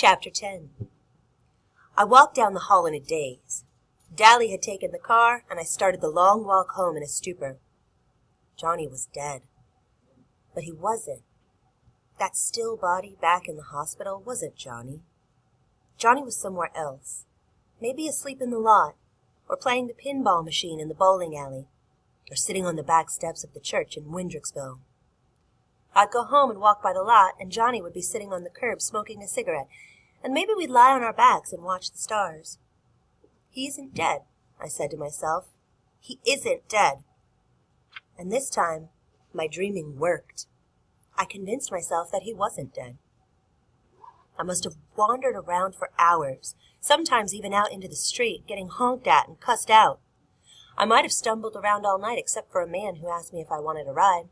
Chapter 10. I walked down the hall in a daze. Dally had taken the car, and I started the long walk home in a stupor. Johnny was dead. But he wasn't. That still body back in the hospital wasn't Johnny. Johnny was somewhere else. Maybe asleep in the lot, or playing the pinball machine in the bowling alley, or sitting on the back steps of the church in Windricksville. I'd go home and walk by the lot, and Johnny would be sitting on the curb smoking a cigarette, and maybe we'd lie on our backs and watch the stars. He isn't dead, I said to myself. He isn't dead. And this time, my dreaming worked. I convinced myself that he wasn't dead. I must have wandered around for hours, sometimes even out into the street, getting honked at and cussed out. I might have stumbled around all night except for a man who asked me if I wanted a ride.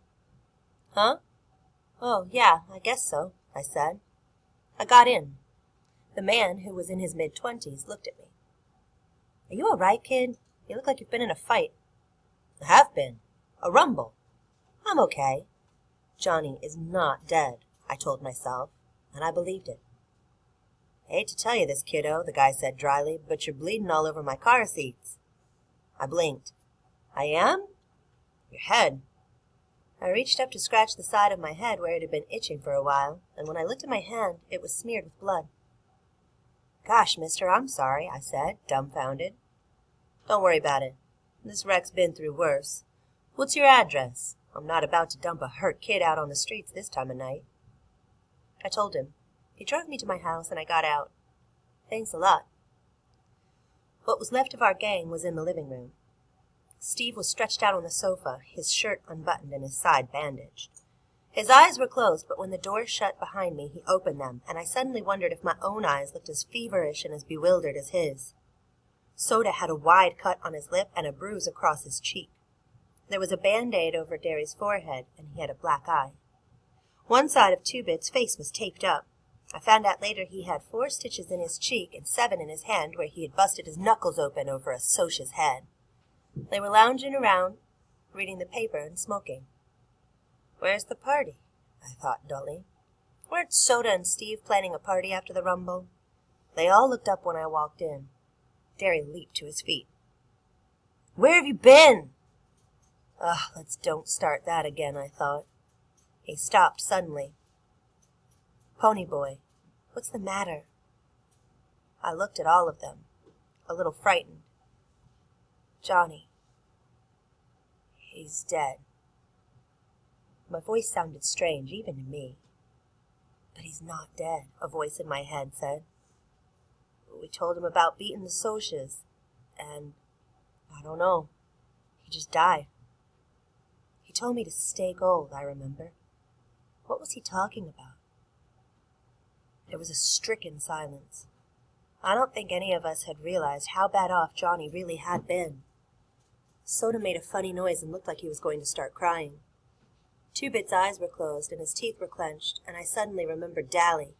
Huh? Oh, yeah, I guess so, I said. I got in. The man, who was in his mid-20s, looked at me. Are you all right, kid? You look like you've been in a fight. I have been. A rumble. I'm okay. Johnny is not dead, I told myself, and I believed it. I hate to tell you this, kiddo, the guy said dryly, but you're bleeding all over my car seats. I blinked. I am? Your head. I reached up to scratch the side of my head where it had been itching for a while, and when I looked at my hand, it was smeared with blood. Gosh, mister, I'm sorry, I said, dumbfounded. Don't worry about it. This wreck's been through worse. What's your address? I'm not about to dump a hurt kid out on the streets this time of night. I told him. He drove me to my house, and I got out. Thanks a lot. What was left of our gang was in the living room. Steve was stretched out on the sofa, his shirt unbuttoned and his side bandaged. His eyes were closed, but when the door shut behind me, he opened them, and I suddenly wondered if my own eyes looked as feverish and as bewildered as his. Soda had a wide cut on his lip and a bruise across his cheek. There was a Band-Aid over Derry's forehead, and he had a black eye. One side of Two-Bit's face was taped up. I found out later he had 4 stitches in his cheek and 7 in his hand where he had busted his knuckles open over a Socha's head. They were lounging around, reading the paper and smoking. Where's the party? I thought dully. Weren't Soda and Steve planning a party after the rumble? They all looked up when I walked in. Derry leaped to his feet. Where have you been? Let's don't start that again, I thought. He stopped suddenly. Pony Boy, what's the matter? I looked at all of them, a little frightened. Johnny. He's dead. My voice sounded strange, even to me. But he's not dead, a voice in my head said. We told him about beating the Sochas, and I don't know. He just died. He told me to stay gold, I remember. What was he talking about? There was a stricken silence. I don't think any of us had realized how bad off Johnny really had been. Soda made a funny noise and looked like he was going to start crying. Two-Bit's eyes were closed and his teeth were clenched, and I suddenly remembered Dally.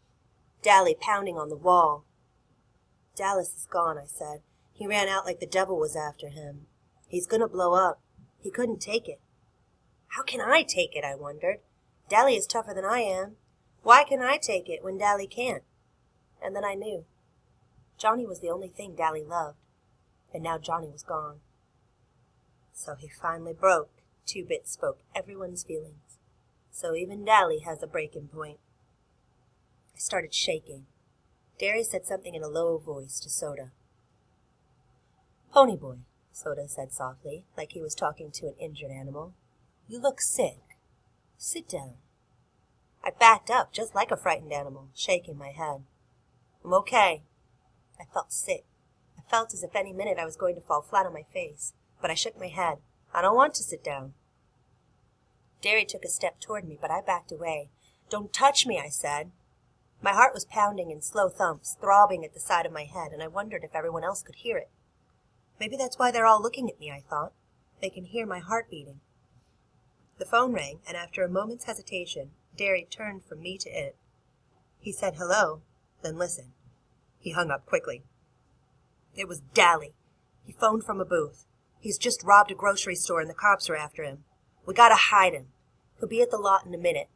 Dally pounding on the wall. Dallas is gone, I said. He ran out like the devil was after him. He's going to blow up. He couldn't take it. How can I take it, I wondered. Dally is tougher than I am. Why can I take it when Dally can't? And then I knew. Johnny was the only thing Dally loved, and now Johnny was gone. So he finally broke. Two-Bit spoke everyone's feelings. So even Dally has a breaking point. I started shaking. Derry said something in a low voice to Soda. Pony Boy, Soda said softly, like he was talking to an injured animal. You look sick. Sit down. I backed up, just like a frightened animal, shaking my head. I'm okay. I felt sick. I felt as if any minute I was going to fall flat on my face, but I shook my head. I don't want to sit down. Derry took a step toward me, but I backed away. Don't touch me, I said. My heart was pounding in slow thumps, throbbing at the side of my head, and I wondered if everyone else could hear it. Maybe that's why they're all looking at me, I thought. They can hear my heart beating. The phone rang, and after a moment's hesitation, Derry turned from me to it. He said hello, then listened. He hung up quickly. It was Dally. He phoned from a booth. He's just robbed a grocery store and the cops are after him. We gotta hide him. He'll be at the lot in a minute.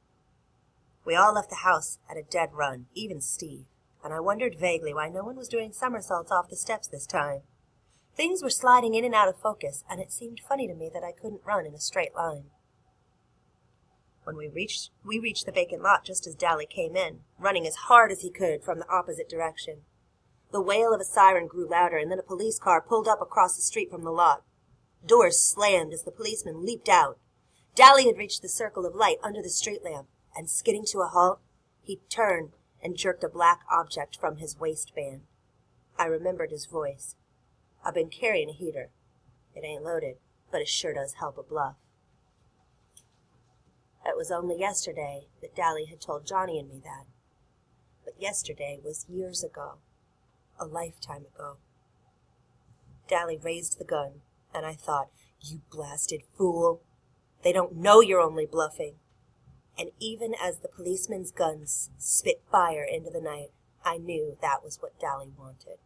We all left the house at a dead run, even Steve. and I wondered vaguely why no one was doing somersaults off the steps this time. Things were sliding in and out of focus, and it seemed funny to me that I couldn't run in a straight line. When we reached the vacant lot just as Dally came in, running as hard as he could from the opposite direction. The wail of a siren grew louder, and then a police car pulled up across the street from the lot. Doors slammed as the policeman leaped out. Dally had reached the circle of light under the street lamp, and skidding to a halt, he turned and jerked a black object from his waistband. I remembered his voice. "I've been carrying a heater. It ain't loaded, but it sure does help a bluff." It was only yesterday that Dally had told Johnny and me that. But yesterday was years ago, a lifetime ago. Dally raised the gun, and I thought, "You blasted fool. They don't know you're only bluffing." And even as the policeman's guns spit fire into the night, I knew that was what Dally wanted.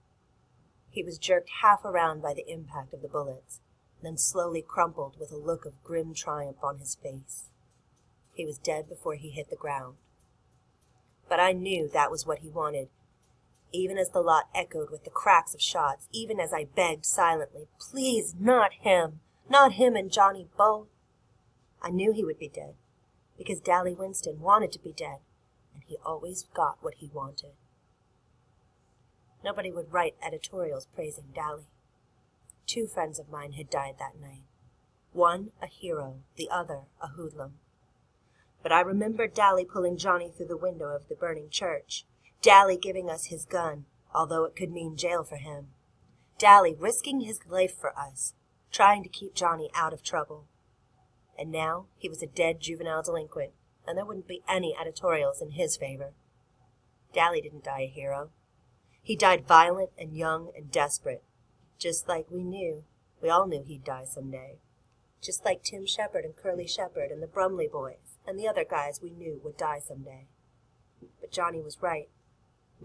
He was jerked half around by the impact of the bullets, then slowly crumpled with a look of grim triumph on his face. He was dead before he hit the ground. But I knew that was what he wanted, even as the lot echoed with the cracks of shots, even as I begged silently, "Please, not him and Johnny both." I knew he would be dead, because Dally Winston wanted to be dead, and he always got what he wanted. Nobody would write editorials praising Dally. 2 friends of mine had died that night. One a hero, the other a hoodlum. But I remembered Dally pulling Johnny through the window of the burning church. Dally giving us his gun, although it could mean jail for him. Dally risking his life for us, trying to keep Johnny out of trouble. And now he was a dead juvenile delinquent, and there wouldn't be any editorials in his favor. Dally didn't die a hero. He died violent and young and desperate, just like we all knew he'd die someday. Just like Tim Shepard and Curly Shepard and the Brumley boys and the other guys we knew would die someday. But Johnny was right.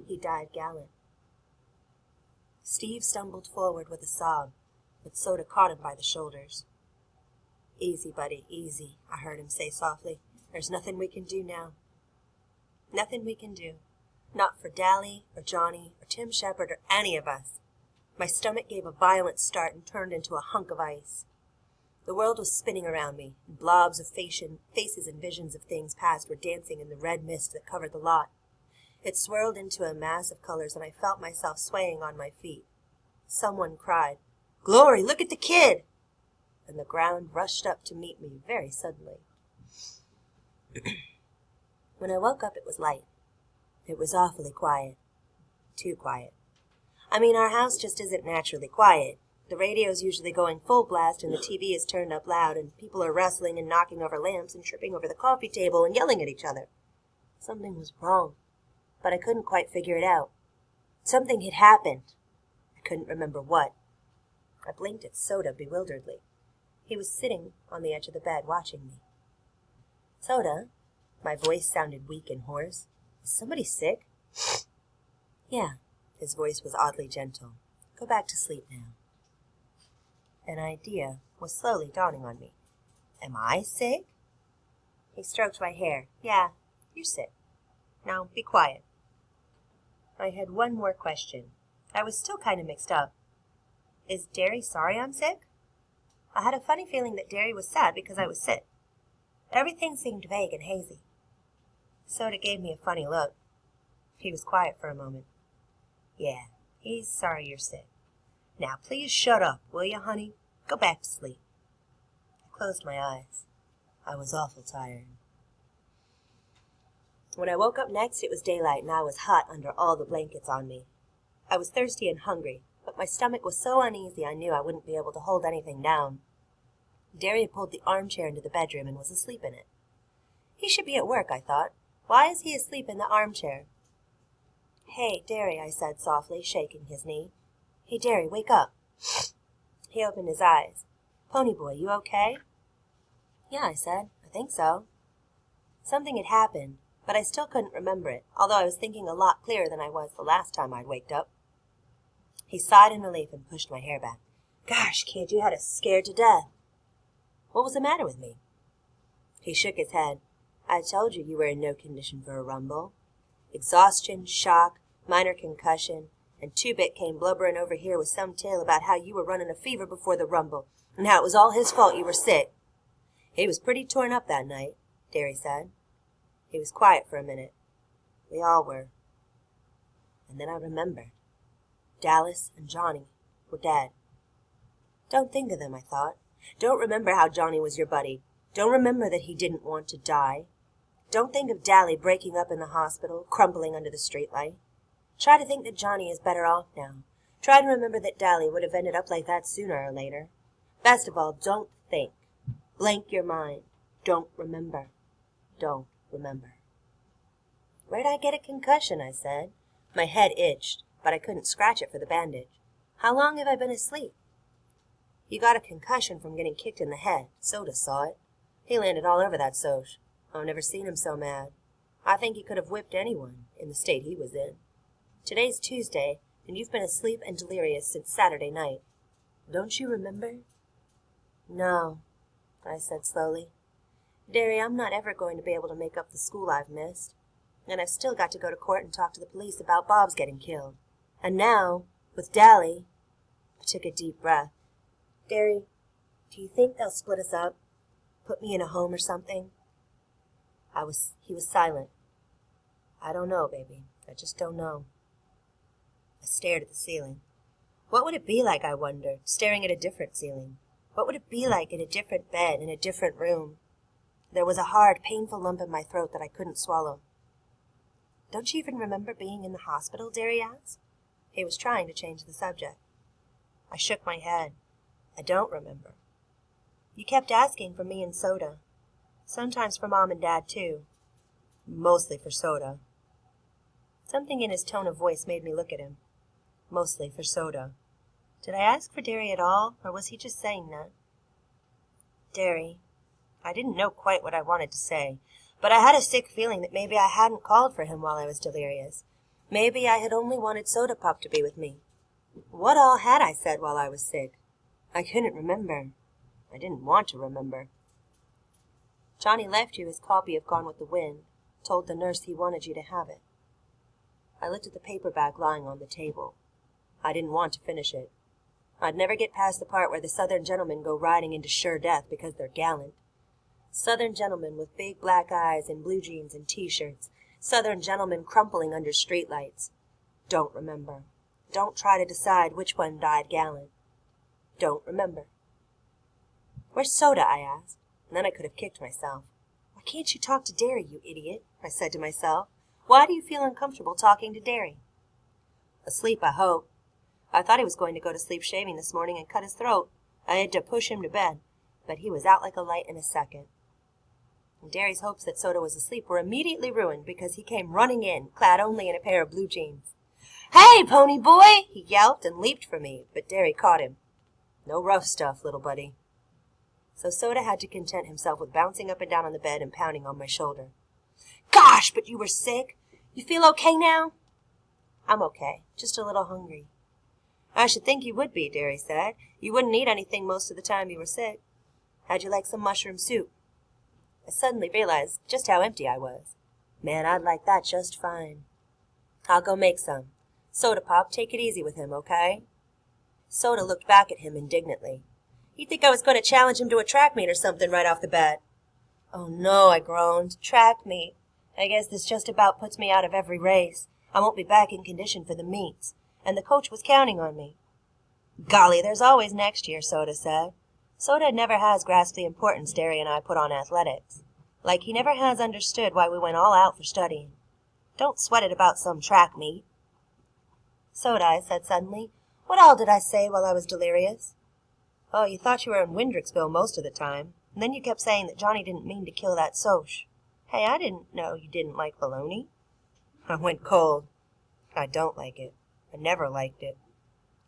He died gallant. Steve stumbled forward with a sob, but Soda caught him by the shoulders. "Easy, buddy, easy," I heard him say softly. "There's nothing we can do now. Nothing we can do. Not for Dally or Johnny or Tim Shepard or any of us." My stomach gave a violent start and turned into a hunk of ice. The world was spinning around me, and blobs of faces and visions of things past were dancing in the red mist that covered the lot. It swirled into a mass of colors, and I felt myself swaying on my feet. Someone cried, "Glory, look at the kid!" And the ground rushed up to meet me very suddenly. When I woke up, it was light. It was awfully quiet. Too quiet. I mean, our house just isn't naturally quiet. The radio's usually going full blast, and the TV is turned up loud, and people are wrestling and knocking over lamps and tripping over the coffee table and yelling at each other. Something was wrong, but I couldn't quite figure it out. Something had happened. I couldn't remember what. I blinked at Soda bewilderedly. He was sitting on the edge of the bed watching me. "Soda," my voice sounded weak and hoarse, "is somebody sick?" "Yeah." His voice was oddly gentle. "Go back to sleep now." An idea was slowly dawning on me. "Am I sick?" He stroked my hair. "Yeah, you're sick. Now be quiet." I had one more question. I was still kind of mixed up. "Is Derry sorry I'm sick?" I had a funny feeling that Derry was sad because I was sick. Everything seemed vague and hazy. Soda gave me a funny look. He was quiet for a moment. "Yeah, he's sorry you're sick. Now please shut up, will you, honey? Go back to sleep." I closed my eyes. I was awful tired. When I woke up next, it was daylight, and I was hot under all the blankets on me. I was thirsty and hungry, but my stomach was so uneasy I knew I wouldn't be able to hold anything down. Derry had pulled the armchair into the bedroom and was asleep in it. He should be at work, I thought. Why is he asleep in the armchair? "Hey, Derry," I said softly, shaking his knee. "Hey, Derry, wake up." He opened his eyes. "Pony boy, you okay?" "Yeah," I said. "I think so." Something had happened, but I still couldn't remember it, although I was thinking a lot clearer than I was the last time I'd waked up. He sighed in relief and pushed my hair back. "Gosh, kid, you had us scared to death." What was the matter with me? He shook his head. "I told you you were in no condition for a rumble. Exhaustion, shock, Minor concussion, and Two-Bit came blubbering over here with some tale about how you were running a fever before the rumble, and how it was all his fault you were sick. He was pretty torn up that night, Derry said. He was quiet for a minute. We all were. And then I remembered. Dallas and Johnny were dead. Don't think of them, I thought. Don't remember how Johnny was your buddy. Don't remember that he didn't want to die. Don't think of Dally breaking up in the hospital, crumpling under the streetlight. Try to think that Johnny is better off now. Try to remember that Dally would have ended up like that sooner or later. Best of all, don't think. Blank your mind. Don't remember. Don't remember. Where'd I get a concussion, I said. My head itched, but I couldn't scratch it for the bandage. How long have I been asleep? You got a concussion from getting kicked in the head. Soda saw it. He landed all over that Soch. I've never seen him so mad. I think he could have whipped anyone, in the state he was in. Today's Tuesday, and you've been asleep and delirious since Saturday night. Don't you remember? No, I said slowly. Derry, I'm not ever going to be able to make up the school I've missed. And I've still got to go to court and talk to the police about Bob's getting killed. And now, with Dally, I took a deep breath. Derry, do you think they'll split us up? Put me in a home or something? He was silent. I don't know, baby. I just don't know. I stared at the ceiling. What would it be like, I wondered, staring at a different ceiling? What would it be like in a different bed, in a different room? There was a hard, painful lump in my throat that I couldn't swallow. Don't you even remember being in the hospital, Derry asked? He was trying to change the subject. I shook my head. I don't remember. You kept asking for me and Soda. Sometimes for Mom and Dad, too. Mostly for Soda. Something in his tone of voice made me look at him. Mostly for Soda. Did I ask for Derry at all, or was he just saying that? Derry. I didn't know quite what I wanted to say, but I had a sick feeling that maybe I hadn't called for him while I was delirious. Maybe I had only wanted Soda Pop to be with me. What all had I said while I was sick? I couldn't remember. I didn't want to remember. Johnny left you his copy of Gone with the Wind, told the nurse he wanted you to have it. I looked at the paperback lying on the table. I didn't want to finish it. I'd never get past the part where the Southern gentlemen go riding into sure death because they're gallant. Southern gentlemen with big black eyes and blue jeans and T-shirts. Southern gentlemen crumpling under streetlights. Don't remember. Don't try to decide which one died gallant. Don't remember. Where's Soda? I asked, and then I could have kicked myself. Why can't you talk to Derry, you idiot? I said to myself. Why do you feel uncomfortable talking to Derry? Asleep, I hope. I thought he was going to go to sleep shaving this morning and cut his throat. I had to push him to bed, but he was out like a light in a second. And Derry's hopes that Soda was asleep were immediately ruined because he came running in, clad only in a pair of blue jeans. Hey, pony boy! He yelped and leaped for me, but Derry caught him. No rough stuff, little buddy. So Soda had to content himself with bouncing up and down on the bed and pounding on my shoulder. Gosh, but you were sick! You feel okay now? I'm okay, just a little hungry. I should think you would be, Derry said. You wouldn't eat anything most of the time you were sick. How'd you like some mushroom soup? I suddenly realized just how empty I was. Man, I'd like that just fine. I'll go make some. Soda Pop, take it easy with him, okay? Soda looked back at him indignantly. He'd think I was going to challenge him to a track meet or something right off the bat. Oh, no, I groaned. Track meet. I guess this just about puts me out of every race. I won't be back in condition for the meets. And the coach was counting on me. Golly, there's always next year, Soda said. Soda never has grasped the importance Derry and I put on athletics. Like he never has understood why we went all out for studying. Don't sweat it about some track meet. Soda, I said suddenly, what all did I say while I was delirious? Oh, you thought you were in Windricksville most of the time, and then you kept saying that Johnny didn't mean to kill that Soch. Hey, I didn't know you didn't like bologna. I went cold. I don't like it. I never liked it.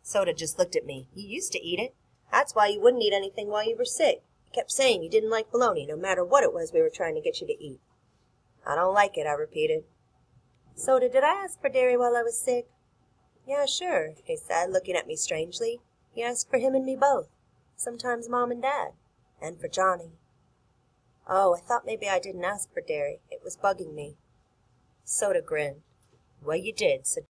Soda just looked at me. You used to eat it. That's why you wouldn't eat anything while you were sick. You kept saying you didn't like bologna, no matter what it was we were trying to get you to eat. I don't like it, I repeated. Soda, did I ask for Derry while I was sick? Yeah, sure, he said, looking at me strangely. You asked for him and me both. Sometimes Mom and Dad. And for Johnny. Oh, I thought maybe I didn't ask for Derry. It was bugging me. Soda grinned. Well, you did, said